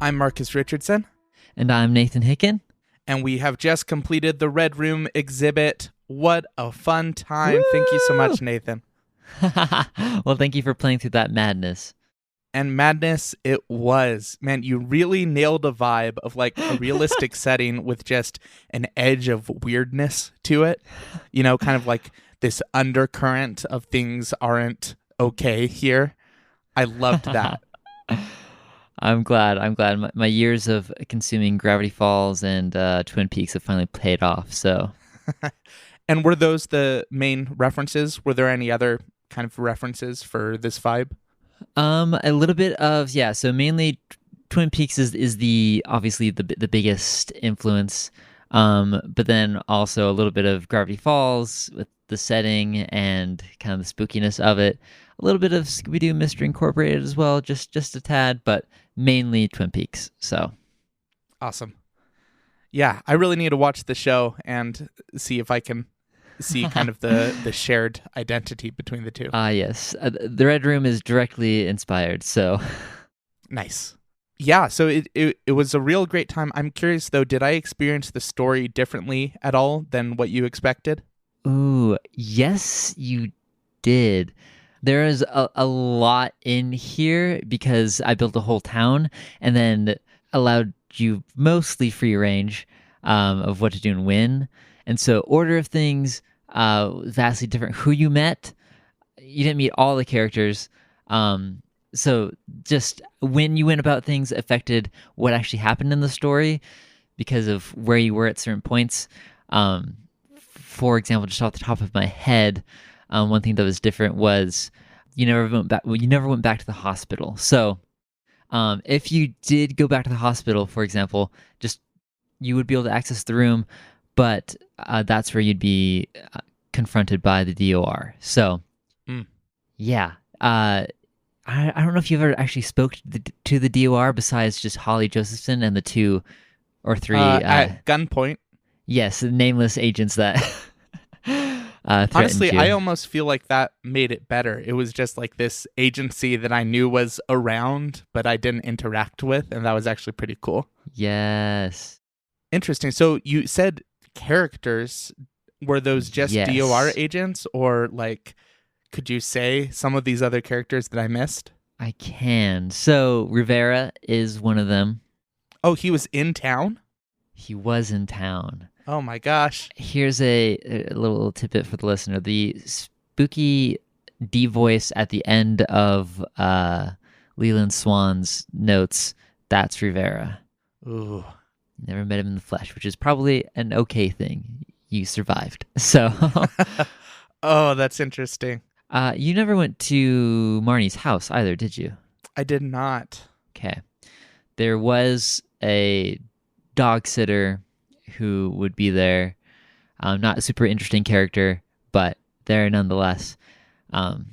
I'm Marcus Richardson. And I'm Nathan Hicken. And we have just completed the Red Room exhibit. What a fun time. Woo! Thank you so much, Nathan. Well, thank you for playing through that madness. And madness it was. Man, you really nailed a vibe of like a realistic setting with just an edge of weirdness to it. You know, kind of like this undercurrent of things aren't okay here. I loved that. I'm glad. My years of consuming Gravity Falls and Twin Peaks have finally paid off. So, And were those the main references? Were there any other kind of references for this vibe? A little bit of So mainly, Twin Peaks is the obviously the biggest influence. But then also a little bit of Gravity Falls with the setting and kind of the spookiness of it. A little bit of Scooby-Doo Mystery Incorporated as well, just a tad, but mainly Twin Peaks. So awesome. Yeah, I really need to watch the show and see if I can see kind of the shared identity between the two. Yes. The Red Room is directly inspired, so nice. Yeah, so it was a real great time. I'm curious though, did I experience the story differently at all than what you expected? Ooh, yes, you did. There is a lot in here because I built a whole town and then allowed you mostly free range of what to do and when. And so order of things, vastly different. Who you met, you didn't meet all the characters. So just when you went about things affected what actually happened in the story because of where you were at certain points. For example, just off the top of my head, one thing that was different was you never went back to the hospital. So if you did go back to the hospital, for example, just you would be able to access the room, but that's where you'd be confronted by the DOR. So yeah, I don't know if you've ever actually spoke to the DOR besides just Holly Josephson and the 2 or 3 at gunpoint. Yes, nameless agents that honestly, you. I almost feel like that made it better. It was just like this agency that I knew was around, but I didn't interact with, and that was actually pretty cool. Yes. Interesting. So you said characters. Were those just DOR agents, or like, could you say some of these other characters that I missed? I can. So Rivera is one of them. Oh, he was in town? He was in town. Oh my gosh. Here's a little tidbit for the listener. The spooky D voice at the end of Leland Swan's notes, that's Rivera. Ooh. Never met him in the flesh, which is probably an okay thing. You survived. So oh, that's interesting. You never went to Marnie's house either, did you? I did not. Okay. There was a dog sitter who would be there. Not a super interesting character, but there nonetheless. You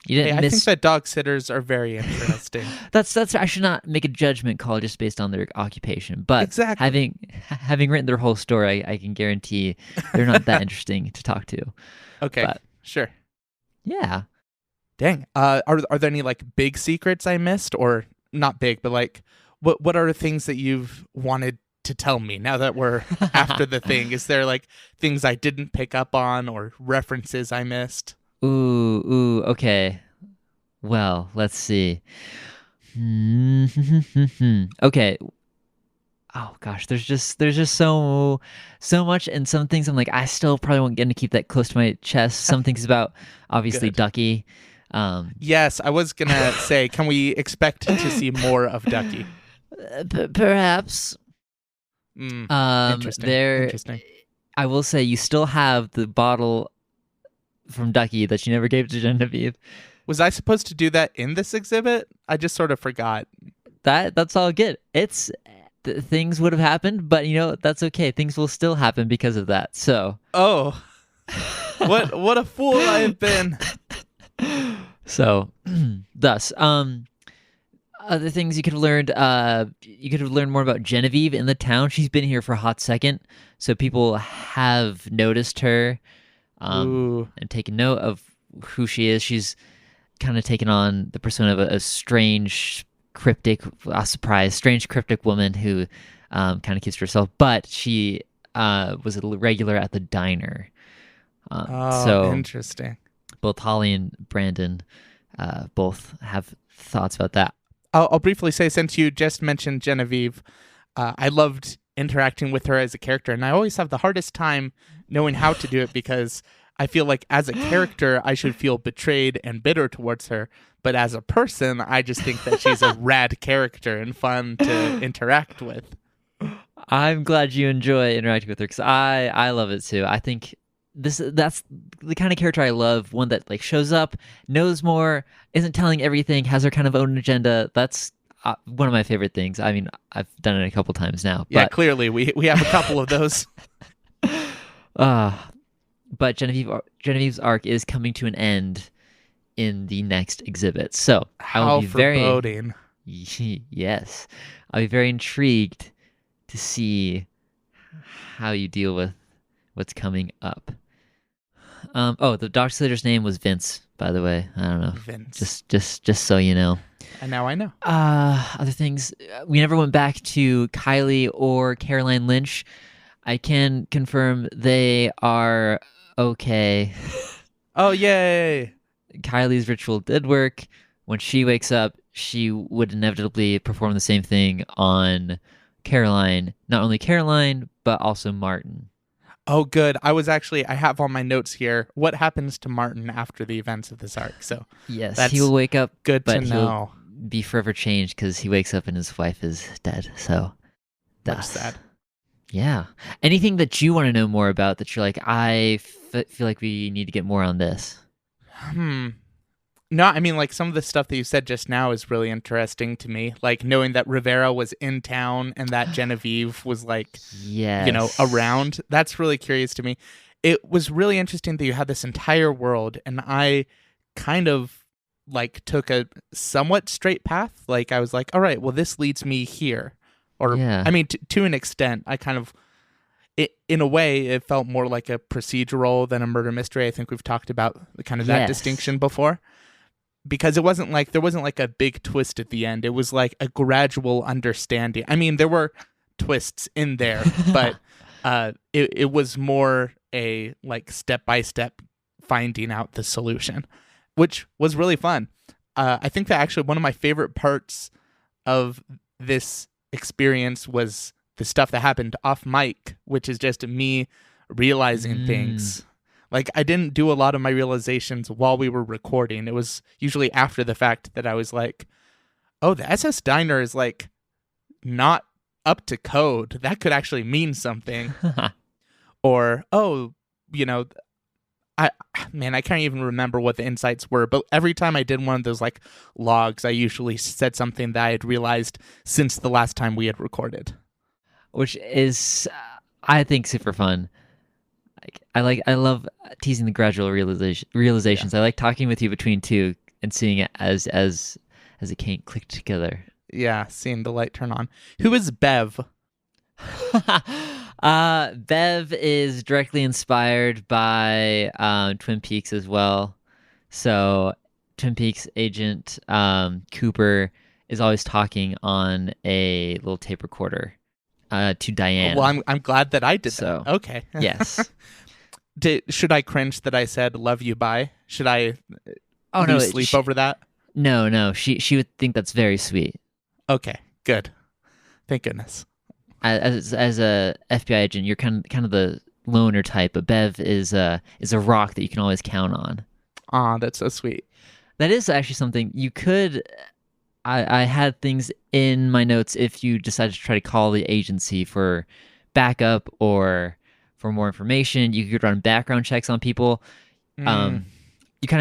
didn't I think that dog sitters are very interesting. That's I should not make a judgment call just based on their occupation. But exactly. having written their whole story, I can guarantee they're not that interesting to talk to. Okay, but, sure. Yeah. Dang. Are there any like big secrets I missed, or not big, but like what are the things that you've wanted to tell me now that we're after the thing? Is there like things I didn't pick up on or references I missed? Ooh, okay. Well, let's see. Okay. Oh gosh, there's just so much, and some things I'm like, I still probably won't get to keep that close to my chest. Some things about obviously Ducky. Yes, I was gonna say, can we expect to see more of Ducky? Perhaps. Interesting. I will say you still have the bottle from Ducky that you never gave to Genevieve. Was I supposed to do that in this exhibit? I just sort of forgot. That's all good. It's things would have happened, but that's okay. Things will still happen because of that. So. Oh, what a fool I have been. So, thus, other things you could have learned more about Genevieve in the town. She's been here for a hot second, so people have noticed her and taken note of who she is. She's kind of taken on the persona of a strange cryptic, surprise, strange cryptic woman who kind of keeps to herself, but she was a regular at the diner. Oh, So interesting. both Holly and Brandon both have thoughts about that. I'll briefly say, since you just mentioned Genevieve, I loved interacting with her as a character, and I always have the hardest time knowing how to do it because I feel like as a character, I should feel betrayed and bitter towards her. But as a person, I just think that she's a rad character and fun to interact with. I'm glad you enjoy interacting with her because I love it too. I think that's the kind of character I love. One that like shows up, knows more, isn't telling everything, has her kind of own agenda. That's one of my favorite things. I mean, I've done it a couple times now. Yeah, but, clearly we have a couple of those. But Genevieve's arc is coming to an end in the next exhibit. So I will be foreboding. Yes, I'll be very intrigued to see how you deal with what's coming up. The Dr. Slater's name was Vince, by the way. I don't know. Vince. Just so you know. And now I know. Other things. We never went back to Kylie or Caroline Lynch. I can confirm they are okay. Oh, yay. Kylie's ritual did work. When she wakes up, she would inevitably perform the same thing on Caroline. Not only Caroline, but also Martin. Oh, good. I have on my notes here what happens to Martin after the events of this arc. So yes, he will wake up. Good but to know. He'll be forever changed because he wakes up and his wife is dead. So that's sad. Yeah. Anything that you want to know more about that you're like, I feel like we need to get more on this? No, I mean, like, some of the stuff that you said just now is really interesting to me. Like, knowing that Rivera was in town and that Genevieve was, like, around. That's really curious to me. It was really interesting that you had this entire world, and I kind of, like, took a somewhat straight path. Like, I was like, all right, well, this leads me here. Or, I mean, to an extent, I kind of, in a way, it felt more like a procedural than a murder mystery. I think we've talked about kind of that distinction before. Because there wasn't like a big twist at the end. It was like a gradual understanding. I mean, there were twists in there, but it was more a like step-by-step finding out the solution, which was really fun. I think that actually one of my favorite parts of this experience was the stuff that happened off mic, which is just me realizing things. Like, I didn't do a lot of my realizations while we were recording. It was usually after the fact that I was like, oh, the SS Diner is, like, not up to code. That could actually mean something. Or, oh, I can't even remember what the insights were. But every time I did one of those, like, logs, I usually said something that I had realized since the last time we had recorded. Which is, I think, super fun. I love teasing the gradual realizations. Yeah. I like talking with you between two and seeing it as it can't click together. Yeah, seeing the light turn on. Who is Bev? Bev is directly inspired by Twin Peaks as well. So Twin Peaks agent Cooper is always talking on a little tape recorder to Diane. Well, I'm glad that I did that. Okay. Yes. Should I cringe that I said "love you" bye? Should I lose sleep over that? No. She would think that's very sweet. Okay, good. Thank goodness. As a FBI agent, you're kind of the loner type, but Bev is a rock that you can always count on. Aw, that's so sweet. That is actually something you could. I had things in my notes if you decided to try to call the agency for backup or for more information. You could run background checks on people. You kind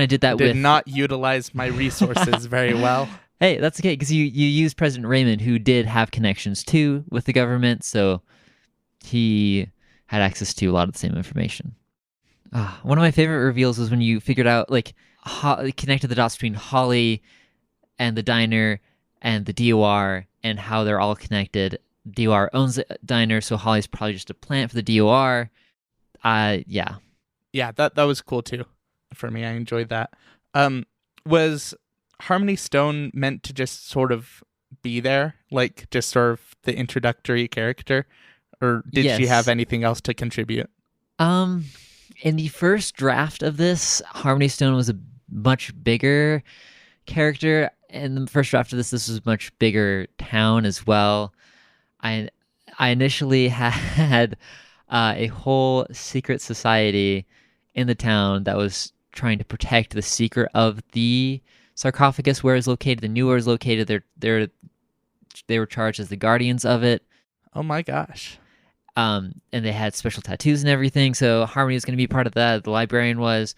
of did that. Did not utilize my resources very well. Hey, that's okay, because you used President Raymond, who did have connections too with the government, so he had access to a lot of the same information. One of my favorite reveals was when you figured out, like, connected the dots between Holly and the diner and the DOR and how they're all connected. DOR owns the diner, so Holly's probably just a plant for the DOR. Yeah. Yeah, that was cool too. For me, I enjoyed that. Was Harmony Stone meant to just sort of be there, like just sort of the introductory character, or did she have Yes. anything else to contribute? In the first draft of this, Harmony Stone was a much bigger character. In the first draft of this was a much bigger town as well. I I initially had a whole secret society in the town that was trying to protect the secret of the sarcophagus where it's located. The new where it's located. They were charged as the guardians of it. Oh my gosh. And they had special tattoos and everything. So Harmony was going to be part of that. The librarian was,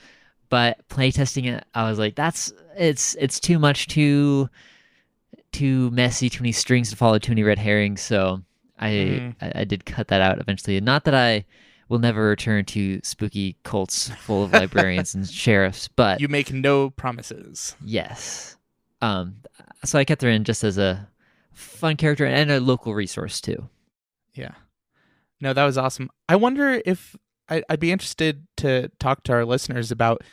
but playtesting it, I was like, it's too much, too messy, too many strings to follow, too many red herrings. So I did cut that out eventually. Not that I will never return to spooky cults full of librarians and sheriffs, but You make no promises. yes. So I kept her in just as a fun character and a local resource too. Yeah. No, that was awesome. I wonder if I'd be interested to talk to our listeners about.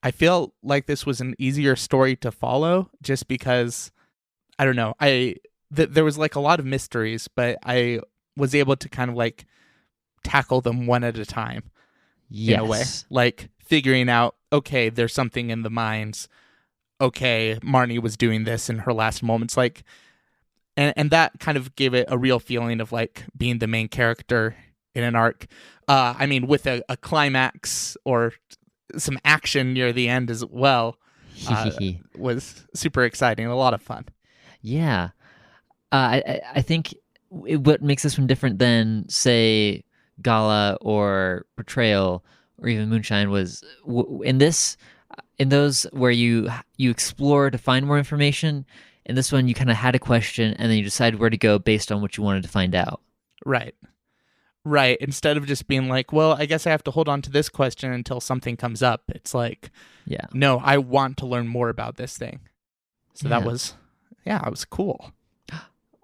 I feel like this was an easier story to follow just because, I don't know, there was like a lot of mysteries, but I was able to kind of like tackle them one at a time in a way. Yes. Like figuring out, okay, there's something in the mines. Okay, Marnie was doing this in her last moments. Like, and that kind of gave it a real feeling of like being the main character in an arc. I mean, with a climax or some action near the end as well, was super exciting. A lot of fun. Yeah. I think what makes this one different than, say, Gala or Portrayal or even Moonshine was in those where you explore to find more information. In this one, you kind of had a question and then you decide where to go based on what you wanted to find out. Right. Instead of just being like, well, I guess I have to hold on to this question until something comes up. It's like, Yeah. no, I want to learn more about this thing. So Yeah. that was cool.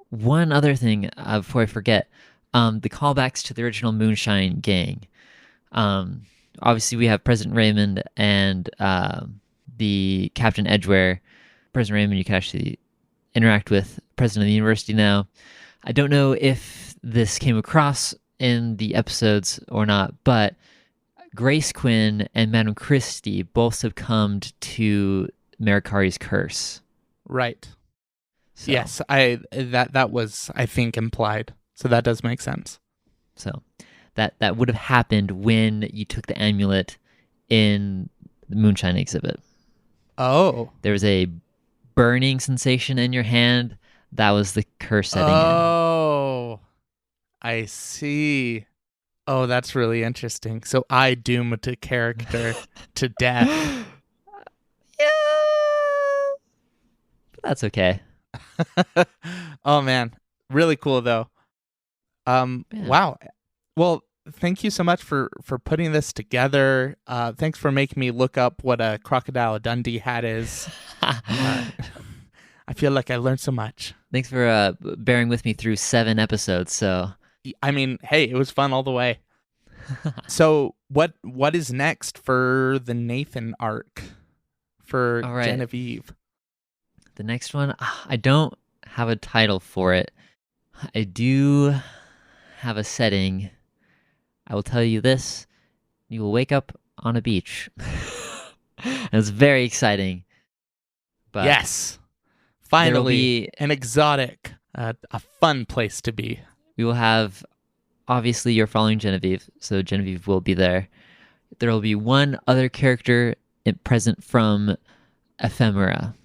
One other thing before I forget, the callbacks to the original Moonshine gang. Obviously, we have President Raymond and the Captain Edgeware. President Raymond, you can actually interact with President of the University now. I don't know if this came across in the episodes or not, but Grace Quinn and Madame Christie both succumbed to Marikari's curse. Right. So, Yes, that was, I think, implied. So that does make sense. So that would have happened when you took the amulet in the Moonshine exhibit. Oh. There was a burning sensation in your hand. That was the curse setting in. Oh, I see. Oh, that's really interesting. So I doomed a character to death. Yeah, but that's okay. Oh man, really cool though. Yeah. Wow. Well, thank you so much for putting this together. Thanks for making me look up what a Crocodile Dundee hat is. I feel like I learned so much. Thanks for bearing with me through 7 episodes. So, I mean, hey, it was fun all the way. So, what is next for the Nathan arc for All right. Genevieve? the next one, I don't have a title for it. I do have a setting. I will tell you this. You will wake up on a beach. And it's very exciting. But Yes, finally, be- an exotic, a fun place to be. we will have, obviously, you're following Genevieve, so Genevieve will be there. There will be one other character present from Ephemera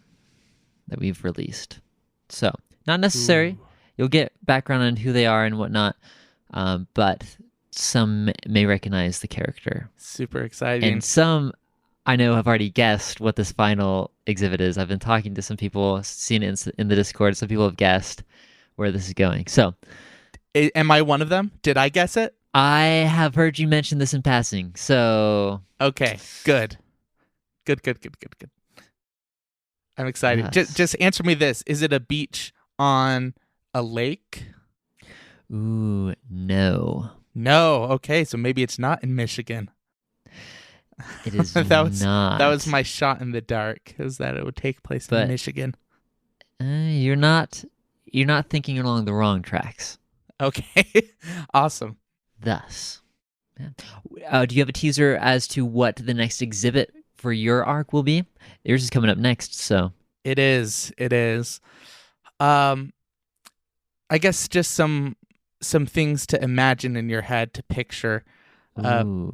that we've released. So, not necessary. Ooh. You'll get background on who they are and whatnot, but some may recognize the character. Super exciting. And some, I know, have already guessed what this final exhibit is. I've been talking to some people, seen it in the Discord. Some people have guessed where this is going. So, Am I one of them? Did I guess it? I have heard you mention this in passing. So, Okay, good. Good. I'm excited. Yes. Just answer me this. Is it a beach on a lake? ooh, no. No. Okay, so maybe it's not in Michigan. It is That was- not. That was my shot in the dark, is that it would take place But- in Michigan. You're not you're not thinking along the wrong tracks. Okay. Awesome. Thus, yeah. Do you have a teaser as to what the next exhibit for your arc will be? Yours is coming up next, so. It is. I guess just some things to imagine in your head, to picture. A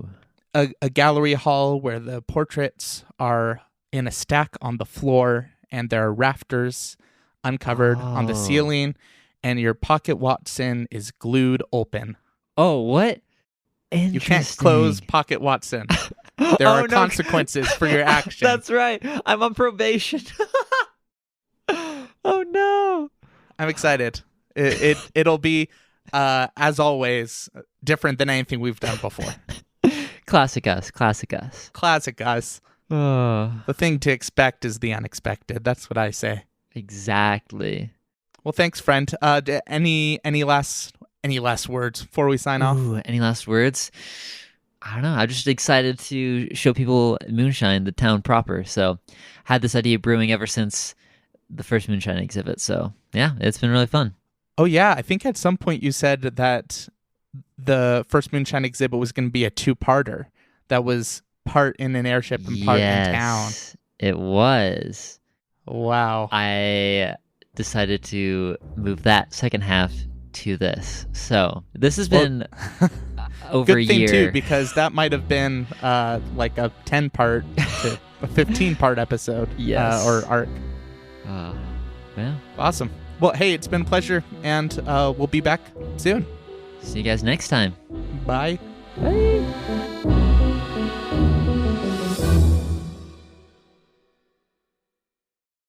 gallery hall where the portraits are in a stack on the floor, and there are rafters uncovered on the ceiling, and your pocket Watson is glued open. Oh, what? You can't close Pocket Watson. There are consequences for your action. That's right. I'm on probation. Oh no. I'm excited. It'll be, as always, different than anything we've done before. Classic us. Classic us. The thing to expect is the unexpected. That's what I say. Exactly. Well, thanks, friend. Any last words before we sign off? Any last words? I don't know. I'm just excited to show people Moonshine, the town proper. So had this idea brewing ever since the first Moonshine exhibit. So yeah, it's been really fun. Oh yeah, I think at some point you said that the first Moonshine exhibit was going to be a 2-parter. That was part in an airship and part in town. It was. Wow. I decided to move that second half to this. So this has been over a year. Good thing too, because that might have been like a 10-part to a 15-part episode. Yes. Or arc. Yeah. Awesome. Well, hey, it's been a pleasure, and we'll be back soon. See you guys next time. Bye.